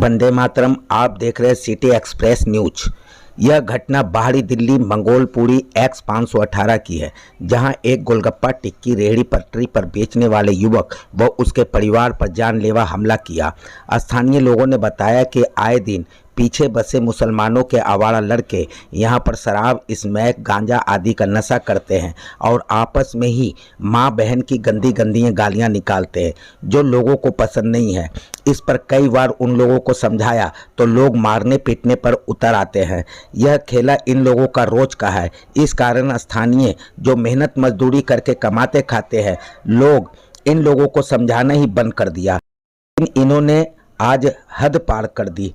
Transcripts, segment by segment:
वंदे मातरम। आप देख रहे हैं सिटी एक्सप्रेस न्यूज। यह घटना बाहरी दिल्ली मंगोलपुरी एक्स 518 की है, जहां एक गोलगप्पा टिक्की रेहड़ी पटरी पर बेचने वाले युवक व उसके परिवार पर जानलेवा हमला किया। स्थानीय लोगों ने बताया कि आए दिन पीछे बसे मुसलमानों के आवारा लड़के यहां पर शराब, स्मैक, गांजा आदि का नशा करते हैं और आपस में ही मां बहन की गंदी गालियां निकालते हैं, जो लोगों को पसंद नहीं है। इस पर कई बार उन लोगों को समझाया तो लोग मारने पीटने पर उतर आते हैं। यह खेला इन लोगों का रोज का है। इस कारण स्थानीय जो मेहनत मजदूरी करके कमाते खाते हैं, लोग इन लोगों को समझाना ही बंद कर दिया। इन्होंने आज हद पार कर दी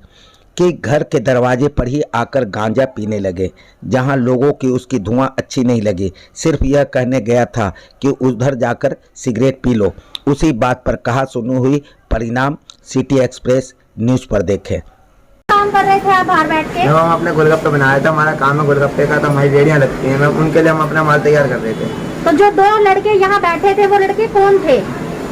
कि घर के दरवाजे पर ही आकर गांजा पीने लगे, जहां लोगों की उसकी धुआं अच्छी नहीं लगी। सिर्फ यह कहने गया था कि उधर जाकर सिगरेट पी लो। उसी बात पर कहा सुनी हुई परिणाम सिटी एक्सप्रेस न्यूज पर देखें। काम कर रहे थे आप बाहर बैठ के? हम अपने गोलगप्पे बनाया था, हमारा काम है गोलगप्पे का, तो हमारी रेडियाँ लगती हैं, मैम उनके लिए हम अपना माल तैयार कर रहे थे। तो जो दो लड़के यहाँ बैठे थे वो लड़के कौन थे?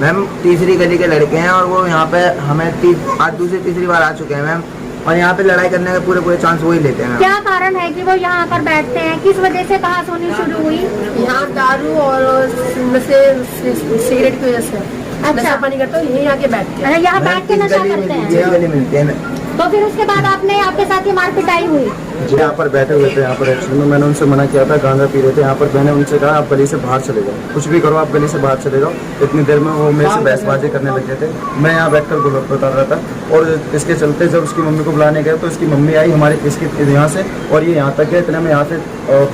मैम तीसरी गली के लड़के हैं और वो यहाँ पे हमें आज दूसरी तीसरी बार आ चुके हैं मैम, और यहाँ पे लड़ाई करने के पूरे चांस वही लेते हैं। क्या कारण है कि वो यहाँ आकर बैठते हैं? किस वजह से कहा सुनी शुरू हुई? यहाँ दारू और सिगरेट की वजह से नशा पानी करते हो, यहीं आके बैठते हैं। यहाँ बैठ के नशा करते हैं? ये गली मिलती है। तो फिर उसके बाद आपने आपके साथ ये मार पिटाई हुई? जी, यहाँ पर बैठे हुए थे। यहाँ पर एक्चुअली में मैंने उनसे मना किया था, गांजा पी रहे थे। यहाँ पर मैंने उनसे कहा आप गली से बाहर चले जाओ, कुछ भी करो आप गली से बाहर चले जाओ। इतनी देर में वो मेरे से बहसबाजी करने लगे थे। मैं यहाँ बैठकर गोलगप्पे बता रहा था और इसके चलते जब उसकी मम्मी को बुलाने गए तो इसकी मम्मी आई हमारे इसकी यहाँ से, और ये यहाँ तक गए। इतने में यहाँ से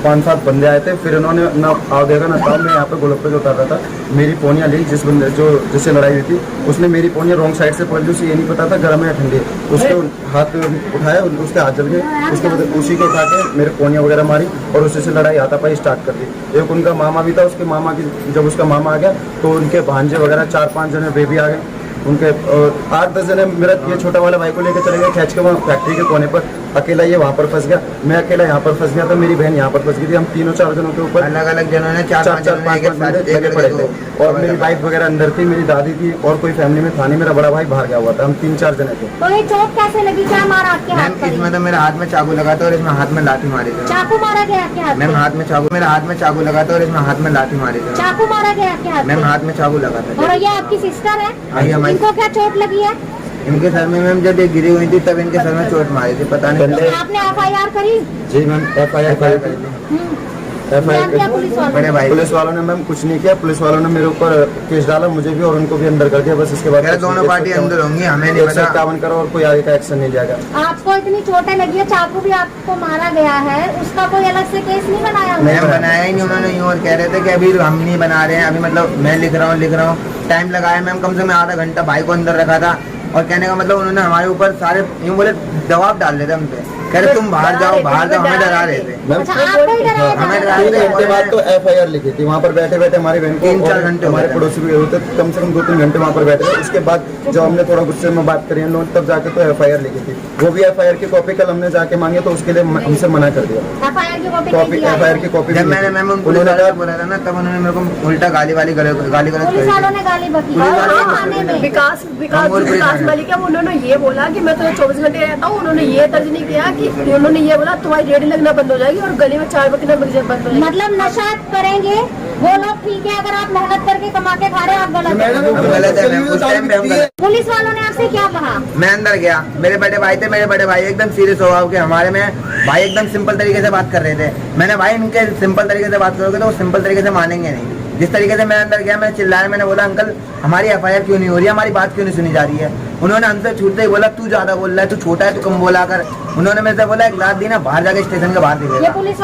5-7 बंदे आए थे। फिर उन्होंने ना आगे का ना था, मैं यहाँ पर गोलगप्पे जो उतार रहा था, मेरी पोनिया ली। जिस बंदे जिससे लड़ाई हुई थी उसने मेरी पोनिया रॉन्ग साइड से पकड़ ली। उसे ये नहीं पता था गर्म है ठंडी, उसके हाथ उठाया, उसके हाथ जल गए। उसके बाद उसी को उठा के मेरे पोनिया वगैरह मारी और उसी से लड़ाई हाथापाई स्टार्ट कर दी। एक उनका मामा भी था, उसके मामा की जब उसका मामा आ गया तो उनके भांजे वगैरह 4-5 जने वे भी आ गए। उनके 8-10 जने मेरा ये छोटा वाला भाई को लेकर चले गए खींच के वहाँ फैक्ट्री के कोने पर। अकेला ये वहाँ पर फंस गया, मैं अकेला यहाँ पर फंस गया था, मेरी बहन यहाँ पर फंस गई थी। हम 3-4 जनों के ऊपर अलग अलग जनों ने 4-5 लगे पड़े थे। और मेरी वाइफ वगैरह अंदर थी, मेरी दादी थी और कोई फैमिली में था नहीं। मेरा बड़ा भाई बाहर गया हुआ था। हम 3-4 जने थे। तो ये चोट कैसे लगी? क्या मारा आपके हाथ पर? इसमें तो मेरे हाथ में चाकू लगा था और इसमें हाथ में लाठी मारी थी। चाकू मारा गया आपके हाथ? मैम हाथ में चाकू, मेरे हाथ में चाकू लगा था और इसमें हाथ में लाठी मारी थी। चाकू मारा गया आपके हाथ? मैम हाथ में चाकू लगा था। और ये आपकी सिस्टर है, इनको क्या चोट लगी है? इनके सर में मैम जब ये गिरी हुई थी तब इनके सर में चोट मारी थी, पता नहीं। तो आपने FIR करी? जी मैम, FIR करी थी। पुलिस वालों ने मैम कुछ नहीं किया। पुलिस वालों ने मेरे ऊपर केस डाला, मुझे भी और उनको भी अंदर कर दिया। बस इसके बाद दोनों पार्टी अंदर होंगी, हमें नहीं पता। 151 करो और कोई आगे का एक्शन नहीं जाएगा। आपको इतनी चोटें लगी है, चाकू भी आपको मारा गया है, उसका कोई अलग से केस नहीं बनाया? मैम बनाया ही नहीं उन्होंने। यूँ और कह रहे थे कि अभी हम नहीं बना रहे हैं, अभी मतलब मैं लिख रहा हूँ। टाइम लगाया मैम, कम से कम आधा घंटा भाई को अंदर रखा था। और कहने का मतलब उन्होंने हमारे ऊपर सारे यूँ बोले दबाव डाल रहे थे हम पे, कह रहे तुम बाहर जाओ, हमें डरा रहे थे। हमें डरा रहे थे। घंटे बाद तो FIR लिखी थी। वहाँ पर बैठे बैठे हमारी बहन को 3-4 घंटे हमारे पड़ोसी भी होते, कम से कम 2-3 घंटे वहाँ पर बैठे थे। उसके बाद जब हमने थोड़ा गुस्से में बात करी हम लोग, तब जाके तो FIR लिखी थी। वो भी FIR की कॉपी कल हमने जाके मांगी तो उसके लिए हमसे मना कर दिया। FIR की कॉपी जब मैंने मैम उनको बोला था ना, तब उन्होंने मेरे को उल्टा गाली विकास वाली क्या उन्होंने ये बोला कि मैं तुम्हें 24 घंटे रहता हूँ। उन्होंने ये दर्ज नहीं किया कि उन्होंने ये बोला तुम्हारी रेडी लगना बंद हो जाएगी और गली में 4 बजे बंद हो जाएगी। मतलब नशा करेंगे वो लोग ठीक है, अगर आप मेहनत करके कमा के खा रहे हैं आप गलत है। उस टाइम पे हम गलत। पुलिस वालों ने आपसे क्या कहा? मैं अंदर गया, मेरे बड़े भाई थे, मेरे बड़े भाई एकदम सीरियस हो गए। हमारे में भाई एकदम सिंपल तरीके से बात कर रहे थे। मैंने भाई इनके सिंपल तरीके से बात करोगे तो वो सिंपल तरीके से मानेंगे नहीं। जिस तरीके से मैं अंदर गया, मैंने चिल्लाया, मैंने बोला अंकल हमारी FIR क्यों नहीं हो रही है, हमारी बात क्यों नहीं सुनी जा रही है। उन्होंने हमसे छूटते ही बोला तू ज्यादा बोल रहा है, तू छोटा है, तू कम बोला कर। उन्होंने मेरे से बोला एक लात दी ना, बाहर जाके स्टेशन के बाहर दिखेगा। ये पुलिस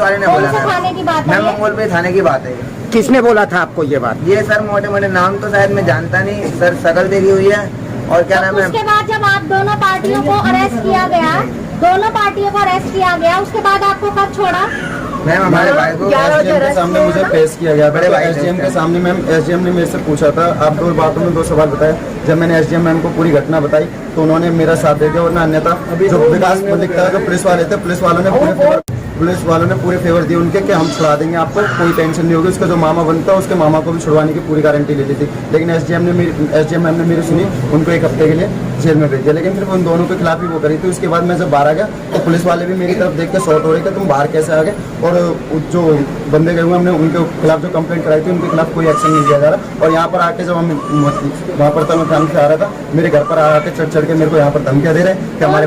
वाले ने बोला थाने की बात मैं मंगोल पे थाने की बात है। किसने बोला था आपको ये बात? ये सर मोटे मोटे नाम तो शायद मैं जानता नहीं सर, शकल देखी हुई है और क्या नाम है। उसके बाद जब आप दोनों पार्टियों को अरेस्ट किया गया, उसके बाद आपको कब छोड़ा? मैम हमारे भाई को SDM के सामने मुझे पेश किया गया। बड़े भाई SDM के सामने मैम SDM ने मेरे से पूछा था, आप 2 बातों में 2 सवाल बताए। जब मैंने SDM मैम को पूरी घटना बताई तो उन्होंने मेरा साथ दे दिया, वरना अन्यथा जो विकास मलिक था, जो पुलिस वाले थे, पुलिस वालों ने पूरे फेवर दिए उनके कि हम छुड़ा देंगे आपको, कोई टेंशन नहीं होगी। उसका जो मामा बनता है उसके मामा को भी छुड़वाने की पूरी गारंटी ले ली थी। लेकिन SDM मैम ने मेरी सुनी, उनको 1 हफ्ते के लिए जेल में भेज दिया। लेकिन फिर उन दोनों के खिलाफ ही वो करी थी। उसके बाद मैं जब बाहर आ गया तो पुलिस वाले भी मेरी तरफ देख के शॉर्ट हो रहे थे, तुम बाहर कैसे आ गए। और जो बंदे गए हुए हमने उनके खिलाफ जो कंप्लेंट कराई थी उनके खिलाफ कोई एक्शन नहीं लिया जा रहा। और यहाँ पर आके जब हम वहाँ पर तलब थाने से आ रहा था, मेरे घर पर आके चढ़ के मेरे को यहाँ पर धमकियाँ दे रहे हैं कि हमारे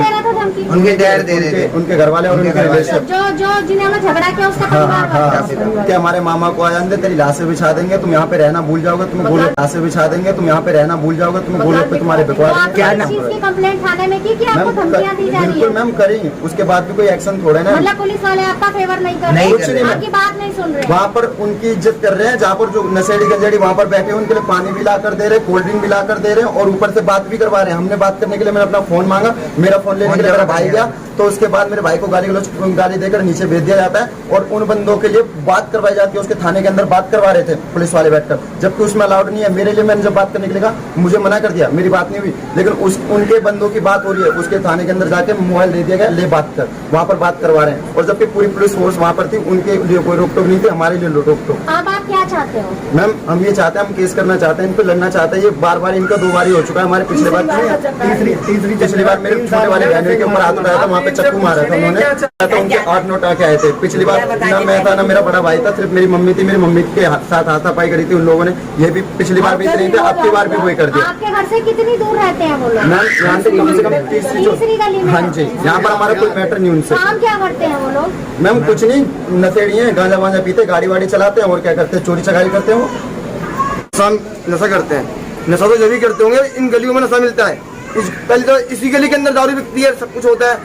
उनके डैड दे रहे थे, उनके घर वाले और उनके रिलेशन, जो जिन्होंने झगड़ा किया उसका परिवार वाला। कि हमारे मामा को आ जाने, तेरी लाशें बिछा देंगे, तुम यहाँ पे रहना भूल जाओगे, तुम्हें गोले लाशें बिछा देंगे, तुम यहाँ पे रहना भूल जाओगे, तुम्हें गोले पे तुम्हारे बिकवा क्या चीज की कंप्लेंट थाने में की कि आपको धमकियां दी जा रही बिल्कुल है? मैम करी, उसके बाद भी कोई एक्शन थोड़े ना। मतलब पुलिस वाले आपका फेवर नहीं कर नहीं रहे, आपकी बात नहीं सुन रहे। वहाँ पर उनकी इज्जत कर रहे हैं, जहाँ पर जो नशेड़ी गंजेड़ी वहाँ पर बैठे हैं उनके लिए पानी भी ला कर दे रहे हैं, कोल्ड ड्रिंक भी ला कर दे रहे हैं और ऊपर से बात भी करवा रहे हैं। हमने बात करने के लिए मैंने अपना फोन मांगा, मेरा फोन लेने के लिए मेरा भाई गया, तो उसके बाद मेरे भाई को गाली देकर नीचे भेज दिया जाता है और उन बंदों के लिए बात करवाई जाती है। उसके थाने के अंदर बात करवा रहे थे पुलिस वाले बैठकर, जबकि उसमें अलाउड नहीं है। मेरे लिए मैंने जब बात करने के लिए कहा, मुझे मना कर दिया, मेरी बात नहीं हुई। लेकिन उनके बंदों की बात हो रही है, उसके थाने के अंदर जाके मोबाइल दे दिया गया, ले बात कर, वहाँ पर बात करवा रहे हैं। और जबकि पूरी पुलिस फोर्स वहाँ पर थी, उनके लिए कोई रोक टोक नहीं थी, हमारे लिए रोक टोक। अब आप क्या चाहते हो? मैम हम ये चाहते हैं, हम केस करना चाहते हैं, इन पे लड़ना चाहते हैं। ये बार बार इनका 2 बार ही हो चुका है। हमारे पिछले बार तीसरी पिछली बार मेरे छोटे वाले बहन के ऊपर हाथ उठाया था, वहाँ पे चक्कू मारा था उन्होंने, तो उनके 8 नोट आके आए थे। पिछली बार ना मैं था ना मेरा बड़ा भाई था, सिर्फ मेरी मम्मी थी। मेरी मम्मी के साथ हाथापाई करी थी उन लोगों ने। ये भी पिछली बार भी नहीं थे, अब की बार भी वही कर दिया। आपके घर से कितनी दूर रहते हैं वो लोग? मैम यहाँ से कम 3री गली में? हाँ जी, यहाँ पर हमारा कोई मैटर नहीं उनसे। काम क्या करते हैं वो लोग? मैम कुछ नहीं, नशेड़ी हैं, गांजा वांजा पीते, गाड़ी वाड़ी चलाते हैं और क्या करते हैं, चोरी चकारी करते हैं। वो नशा करते हैं, नशा तो जब भी करते होंगे, इन गलियों में नशा मिलता है। पहले तो इसी गली के अंदर दारू बिकती है, सब कुछ होता है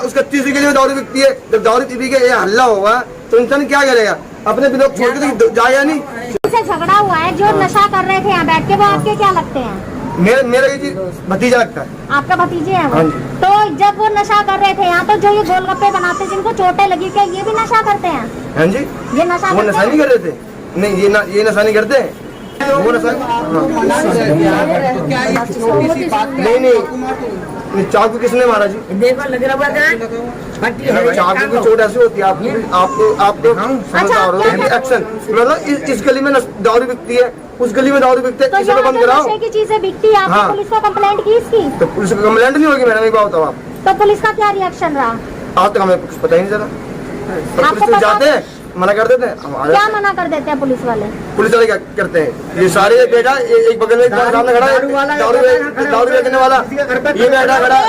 उसका तीसरी गली में दारू बिकती है। जब दारू पी के ये हल्ला होगा तो इंसान क्या करेगा, अपने लोग छोड़ के जाए या नहीं। से झगड़ा हुआ है, जो नशा कर रहे थे यहाँ बैठ के, वो आपके क्या लगते हैं? मेरा ये चीज भतीजा लगता है। आपका भतीजे हैं वो? तो जब वो नशा कर रहे थे यहाँ, तो जो ये गोलगप्पे बनाते जिनको चोटें लगी, क्या ये भी नशा करते हैं? हाँ जी, ये नशा वो नशा नहीं कर रहे थे। नहीं, ये नशा नहीं करते, वो नशा नहीं। चाकू किसने मारा जी? चाकू की चोट ऐसी होती है, आपको एक्शन। मतलब इस गली में दारू बिकती है, उस गली में दारू बिकते है, तो बंद कराओ। नशे की चीजें बिकती है, आपने पुलिस को कंप्लेंट की इसकी? तो पुलिस को कंप्लेंट नहीं होगी मैडम, एक बात बताओ आप। तो पुलिस का क्या रिएक्शन रहा? आज तक हमें कुछ पता ही नहीं चला। पुलिस जाते हैं, मना कर देते हैं। क्या मना कर देते हैं पुलिस वाले? पुलिस वाले क्या करते हैं, ये सारे बेटा एक बगल में सामने खड़ा है, दारू बेचने वाला, ये बैठा खड़ा,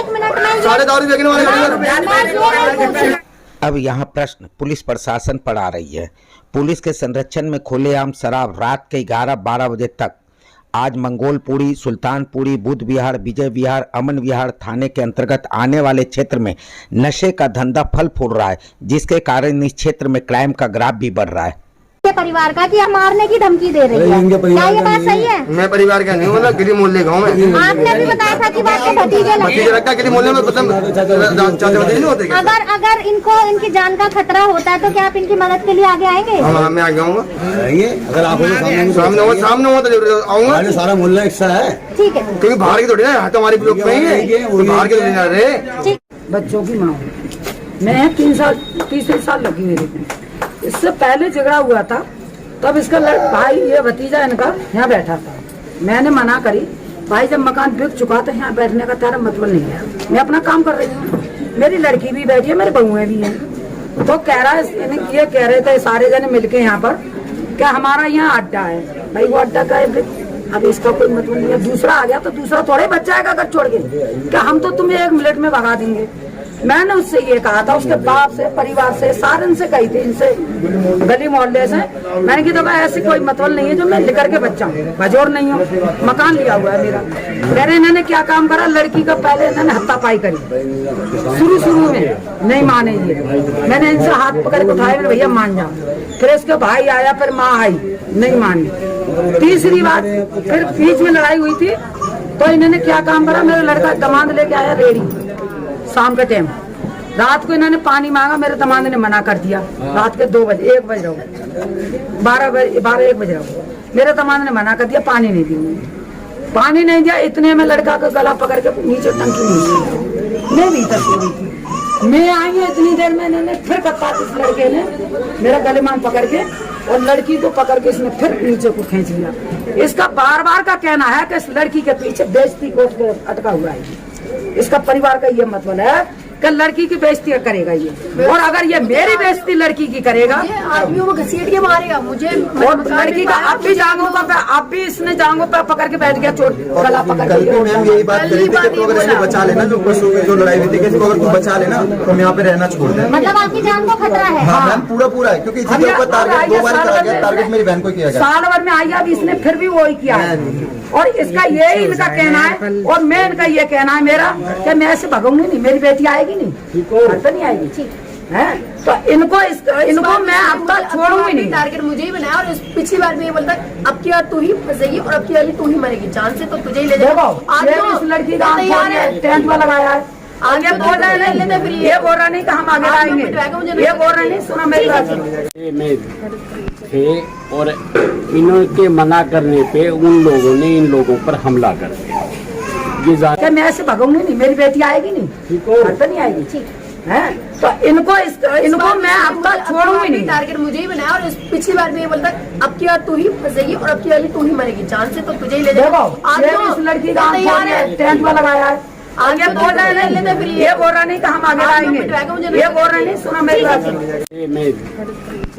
सारे दारू बेचने वाले। अब यहाँ प्रश्न पुलिस प्रशासन पर आ रही है। पुलिस के संरक्षण में खुलेआम शराब रात के 11-12 बजे तक आज मंगोलपुरी, सुल्तानपुरी, बुद्ध विहार, विजय विहार, अमन विहार थाने के अंतर्गत आने वाले क्षेत्र में नशे का धंधा फल फूल रहा है, जिसके कारण इस क्षेत्र में क्राइम का ग्राफ भी बढ़ रहा है। परिवार का कि आप मारने की धमकी दे रही है, क्या ये बात सही है? मैं परिवार का नहीं हूँ, मतलब गिरी मोहल्ले का हूँ मैं। आपने भी बताया था कि बात को भतीजे लगता है, गिरी मोहल्ले में नहीं होते। अगर इनको इनकी जान का खतरा होता है तो क्या आप इनकी मदद के लिए आगे आएंगे? मैं आगे आऊँगा, अगर आप सामने हो तो आऊँगा। सारा मोहल्ला हिस्सा है, ठीक है, क्योंकि बाहर की थोड़ी ना, हमारी ब्लॉक में ही है, बाहर के थोड़ी ना रहे। बच्चों की माँ मैं 3 साल लगी मेरे को। इससे पहले झगड़ा हुआ था, तब इसका भाई, ये भतीजा इनका यहाँ बैठा था। मैंने मना करी, भाई जब मकान बिक चुका था, यहाँ बैठने का तेरा मतलब नहीं है, मैं अपना काम कर रही हूँ, मेरी लड़की भी बैठी है, मेरे बहुएं भी हैं। तो कह रहा है, ये कह रहे थे सारे जने मिलके यहाँ पर क्या हमारा यहाँ अड्डा है। भाई वो अड्डा का है, अब इसका कोई मतलब नहीं है। दूसरा आ गया तो दूसरा थोड़े बच जाएगा अगर छोड़ के, क्या हम तो तुम्हें 1 मिनट में भगा देंगे। मैंने उससे ये कहा था, उसके बाप से, परिवार से, सारन से कही थी, इनसे गली मोहल्ले से। मैंने कहा भाई ऐसी कोई मतलब नहीं है जो मैं लेकर के बच्चा हूँ, भजोर नहीं हूँ, मकान लिया हुआ है मेरा। मैंने इन्होंने क्या काम करा, लड़की का पहले इन्होंने हत्तापाई करी शुरू में, नहीं माने ये। मैंने इनसे हाथ पकड़ के उठाया, भैया मान जाओ। फिर इसके भाई आया, फिर माँ आई, नहीं मानी। तीसरी बार फिर बीच में लड़ाई हुई थी, तो इन्होंने क्या काम करा, मेरा लड़का दामाद लेके आया रेड़ी शाम के टाइम। रात को इन्होंने पानी मांगा, मेरे दामाद ने मना कर दिया। रात के 2 बजे, 1 बज रहा हूँ, 12-1 बज रहा हूँ, मेरे दामाद ने मना कर दिया, पानी नहीं दी। पानी नहीं दिया, इतने में लड़का का गला पकड़ के नीचे टंकी नीचे मैं भी तक सो रही थी। मैं आई हूँ इतनी देर में इन्होंने फिर कत्ता इस लड़के ने मेरा गलेमान पकड़ के और लड़की को पकड़ के इसने फिर नीचे को खींच लिया। इसका बार बार का कहना है कि इस लड़की के पीछे बेइज्जती को अटका हुआ है। इसका परिवार का ये मतलब है कि लड़की की बेइज्जती करेगा ये, और अगर ये मेरी बेइज्जती लड़की की करेगा आदमियों को घसीट के मारेगा मुझे। और लड़की का अब भी जांघों पर अब भी इसने जांघों पर पकड़ के बैठ गया, चोट गला पकड़ कल भी के। मैम यही बात करी थी कि तू अगर इसको बचा लेना, जो परसों की जो लड़ाई हुई थी कि इसको अगर तू बचा लेना तो हम यहाँ पे रहना छोड़ दें। मतलब आपकी जान को खतरा है। हाँ मैम पूरा है, क्योंकि इसके ऊपर टारगेट 2 बार करा गया, टारगेट मेरी बहन को किया गया। साल भर में आई अब इसने फिर भी वही किया है, और इसका यही इनका कहना है और मैं इनका ये कहना है मेरा कि मैं ऐसे भगूंगी नहीं, मेरी बेटी आएगी नहीं, तो नहीं आएगी है। तो इनको मैं अब तक छोड़ूंगी नहीं। टारगेट मुझे ही बनाया, और पिछली बार में ये बोलता अब की बार तू ही फंसेगी और अब की बार तू ही मरेगी, जान से तो तुझे ही ले जाएगा। देखो इस लड़की का टेंट में लगाया है, आगे बोल रहे नहीं, ये बोल रहा नहीं कि हम आगे आएंगे, ये बोल रहे नहीं, सुना मेरी बात। में थे और इनके मना करने पे उन लोगों ने इन लोगों पर हमला कर दिया। ये मैं ऐसे भगूंगी नहीं, मेरी बेटी आएगी नहीं, तो नहीं आएगी है। तो इनको मैं अब तक छोड़ूंगी नहीं। टारगेट मुझे ही बनाया, और पिछली बार में ये बोलता अब की बार तू ही फंसेगी और अब की बार तू ही मरेगी, जान से तो तुझे ही ले जाएगा। देखो इस लड़की का टेंट में लगाया है, आगे बोल रहे नहीं, ये बोल रहा नहीं कि हम आगे आएंगे, ये बोल रहे नहीं, सुना मेरी बात। में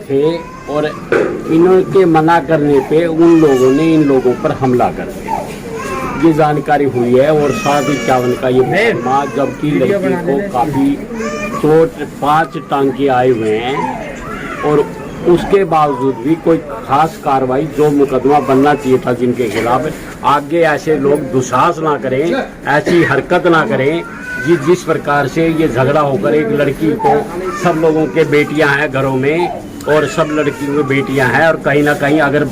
थे और इनके मना करने पे उन लोगों ने इन लोगों पर हमला कर दिया। ये जानकारी हुई है, और 751 का ये माँ, जबकि लड़की को काफी चोट 5 टांके आए हुए हैं, और उसके बावजूद भी कोई खास कार्रवाई, जो मुकदमा बनना चाहिए था जिनके खिलाफ, आगे ऐसे लोग दुस्साहस ना करें, ऐसी हरकत ना करें। जिस प्रकार से ये झगड़ा होकर एक लड़की को, सब लोगों के बेटियां हैं घरों में और सब लड़कियों की बेटियां हैं, और कहीं ना कहीं अगर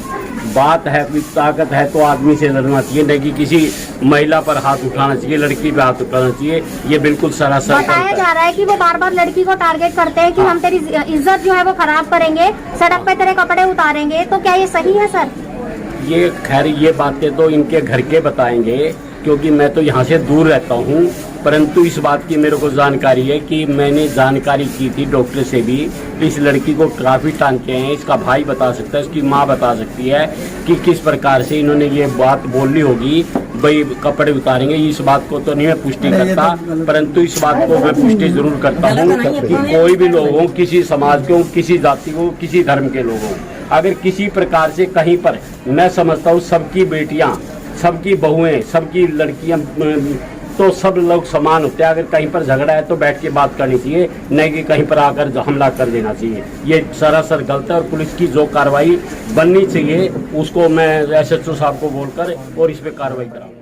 बात है, कोई ताकत है तो आदमी से लड़ना चाहिए, नहीं कि किसी महिला पर हाथ उठाना चाहिए, लड़की पे हाथ उठाना चाहिए। ये बिल्कुल सरासर बताया जा रहा है कि वो बार बार लड़की को टारगेट करते हैं कि हम तेरी इज्जत जो है वो खराब करेंगे, सड़क पे तेरे कपड़े उतारेंगे। तो क्या ये सही है सर? ये खैर ये बातें तो इनके घर के बताएंगे, क्योंकि मैं तो यहाँ से दूर रहता हूँ, परंतु इस बात की मेरे को जानकारी है कि मैंने जानकारी की थी डॉक्टर से भी। इस लड़की को काफ़ी टांके हैं, इसका भाई बता सकता है, इसकी माँ बता सकती है कि किस प्रकार से इन्होंने ये बात बोली होगी, भाई कपड़े उतारेंगे। इस बात को तो नहीं मैं पुष्टि करता, परंतु इस बात को मैं पुष्टि जरूर करता हूँ कि कोई भी लोग हों, किसी समाज के हों, किसी जाति को, किसी धर्म के लोग हों, अगर किसी प्रकार से कहीं पर, मैं समझता हूँ सबकी बेटियाँ, सबकी बहुएं, सबकी लड़कियां, तो सब लोग समान होते हैं। अगर कहीं पर झगड़ा है तो बैठ के बात करनी चाहिए, नहीं कि कहीं पर आकर हमला कर देना चाहिए। ये सरासर गलत है, और पुलिस की जो कार्रवाई बननी चाहिए उसको मैं SHO साहब को बोलकर और इस पे कार्रवाई कराऊंगा।